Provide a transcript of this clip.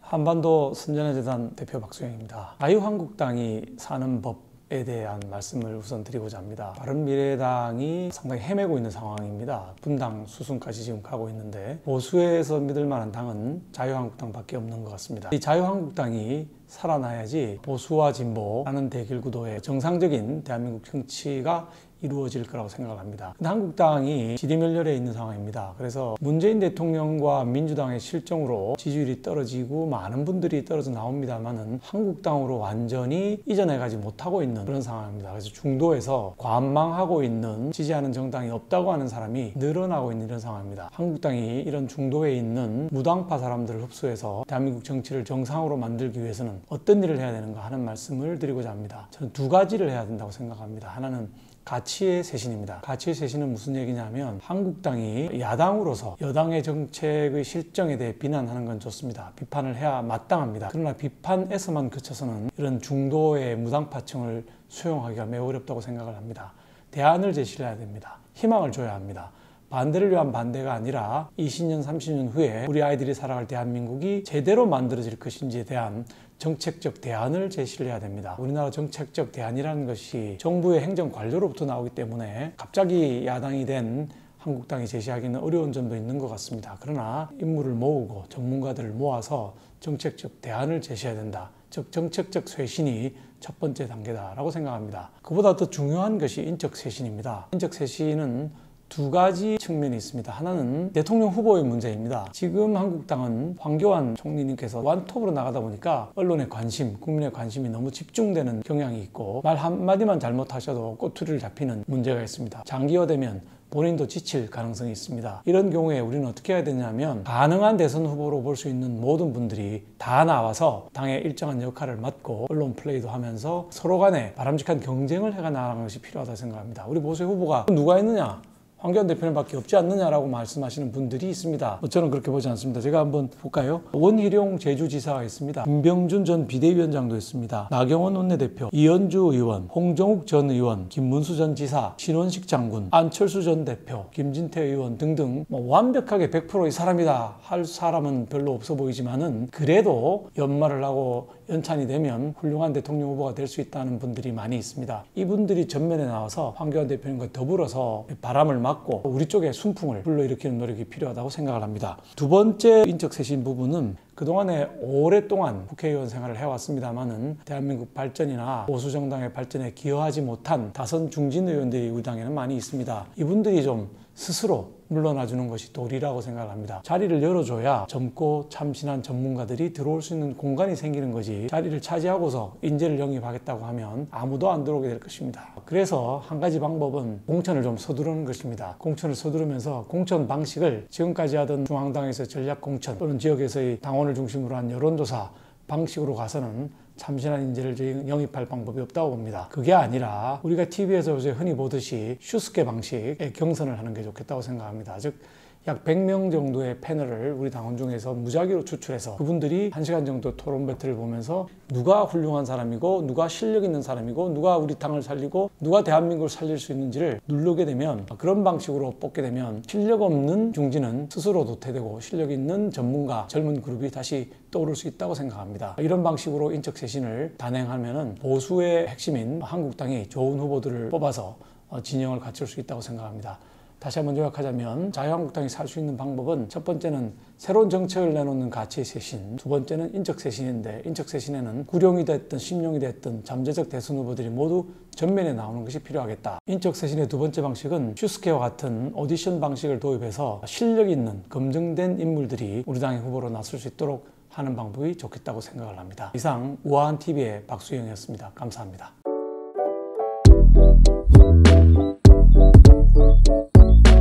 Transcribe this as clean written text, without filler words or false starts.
한반도 선전의 재단 대표 박수영입니다. 자유한국당이 사는 법에 대한 말씀을 우선 드리고자 합니다. 바른미래당이 상당히 헤매고 있는 상황입니다. 분당 수순까지 지금 가고 있는데 보수에서 믿을 만한 당은 자유한국당밖에 없는 것 같습니다. 이 자유한국당이 살아나야지 보수와 진보라는 대결 구도의 정상적인 대한민국 정치가 이루어질 거라고 생각을 합니다. 근데 한국당이 지리멸렬해 있는 상황입니다. 그래서 문재인 대통령과 민주당의 실정으로 지지율이 떨어지고 많은 분들이 떨어져 나옵니다만은 한국당으로 완전히 이전해 가지 못하고 있는 그런 상황입니다. 그래서 중도에서 관망하고 있는 지지하는 정당이 없다고 하는 사람이 늘어나고 있는 이런 상황입니다. 한국당이 이런 중도에 있는 무당파 사람들을 흡수해서 대한민국 정치를 정상으로 만들기 위해서는 어떤 일을 해야 되는가 하는 말씀을 드리고자 합니다. 저는 두 가지를 해야 된다고 생각합니다. 하나는 가치의 쇄신입니다. 가치의 쇄신은 무슨 얘기냐면 한국당이 야당으로서 여당의 정책의 실정에 대해 비난하는 건 좋습니다. 비판을 해야 마땅합니다. 그러나 비판에서만 그쳐서는 이런 중도의 무당파층을 수용하기가 매우 어렵다고 생각을 합니다. 대안을 제시를 해야 됩니다. 희망을 줘야 합니다. 반대를 위한 반대가 아니라 20년, 30년 후에 우리 아이들이 살아갈 대한민국이 제대로 만들어질 것인지에 대한 정책적 대안을 제시를 해야 됩니다. 우리나라 정책적 대안이라는 것이 정부의 행정관료로부터 나오기 때문에 갑자기 야당이 된 한국당이 제시하기는 어려운 점도 있는 것 같습니다. 그러나 인물을 모으고 전문가들을 모아서 정책적 대안을 제시해야 된다. 즉 정책적 쇄신이 첫 번째 단계다라고 생각합니다. 그보다 더 중요한 것이 인적 쇄신입니다. 인적 쇄신은 두 가지 측면이 있습니다. 하나는 대통령 후보의 문제입니다. 지금 한국당은 황교안 총리님께서 완톱으로 나가다 보니까 언론의 관심, 국민의 관심이 너무 집중되는 경향이 있고 말 한마디만 잘못하셔도 꼬투리를 잡히는 문제가 있습니다. 장기화되면 본인도 지칠 가능성이 있습니다. 이런 경우에 우리는 어떻게 해야 되냐면 가능한 대선 후보로 볼 수 있는 모든 분들이 다 나와서 당의 일정한 역할을 맡고 언론 플레이도 하면서 서로 간에 바람직한 경쟁을 해가 나가는 것이 필요하다고 생각합니다. 우리 보수의 후보가 누가 있느냐? 황교안 대표님밖에 없지 않느냐라고 말씀하시는 분들이 있습니다. 저는 그렇게 보지 않습니다. 제가 한번 볼까요? 원희룡 제주지사가 있습니다. 김병준 전 비대위원장도 있습니다. 나경원 원내대표, 이현주 의원, 홍정욱 전 의원, 김문수 전 지사, 신원식 장군, 안철수 전 대표, 김진태 의원 등등 완벽하게 100% 이 사람이다 할 사람은 별로 없어 보이지만은 그래도 연말을 하고 연찬이 되면 훌륭한 대통령 후보가 될 수 있다는 분들이 많이 있습니다. 이분들이 전면에 나와서 황교안 대표님과 더불어서 바람을 막고 우리 쪽에 순풍을 불러일으키는 노력이 필요하다고 생각을 합니다. 두 번째 인적 쇄신 부분은 그동안에 오랫동안 국회의원 생활을 해왔습니다만은 대한민국 발전이나 보수 정당의 발전에 기여하지 못한 다선 중진 의원들이 우리 당에는 많이 있습니다. 이분들이 좀 스스로 물러나주는 것이 도리라고 생각을 합니다. 자리를 열어줘야 젊고 참신한 전문가들이 들어올 수 있는 공간이 생기는 거지 자리를 차지하고서 인재를 영입하겠다고 하면 아무도 안 들어오게 될 것입니다. 그래서 한 가지 방법은 공천을 좀 서두르는 것입니다. 공천을 서두르면서 공천 방식을 지금까지 하던 중앙당에서 전략공천 또는 지역에서의 당원을 중심으로 한 여론조사 방식으로 가서는 참신한 인재를 영입할 방법이 없다고 봅니다. 그게 아니라 우리가 TV에서 요새 흔히 보듯이 슈스케 방식의 경선을 하는 게 좋겠다고 생각합니다. 즉 약 100명 정도의 패널을 우리 당원 중에서 무작위로 추출해서 그분들이 1시간 정도 토론 배틀을 보면서 누가 훌륭한 사람이고 누가 실력 있는 사람이고 누가 우리 당을 살리고 누가 대한민국을 살릴 수 있는지를 누르게 되면 그런 방식으로 뽑게 되면 실력 없는 중진은 스스로 도태되고 실력 있는 전문가 젊은 그룹이 다시 떠오를 수 있다고 생각합니다. 이런 방식으로 인적 쇄신을 단행하면 보수의 핵심인 한국당이 좋은 후보들을 뽑아서 진영을 갖출 수 있다고 생각합니다. 다시 한번 요약하자면 자유한국당이 살 수 있는 방법은 첫 번째는 새로운 정책을 내놓는 가치의 쇄신, 두 번째는 인적 쇄신인데 인적 쇄신에는 구룡이 됐든 심룡이 됐든 잠재적 대선 후보들이 모두 전면에 나오는 것이 필요하겠다. 인적 쇄신의 두 번째 방식은 슈스케와 같은 오디션 방식을 도입해서 실력 있는 검증된 인물들이 우리 당의 후보로 나설 수 있도록 하는 방법이 좋겠다고 생각을 합니다. 이상 우아한TV의 박수영이었습니다. 감사합니다.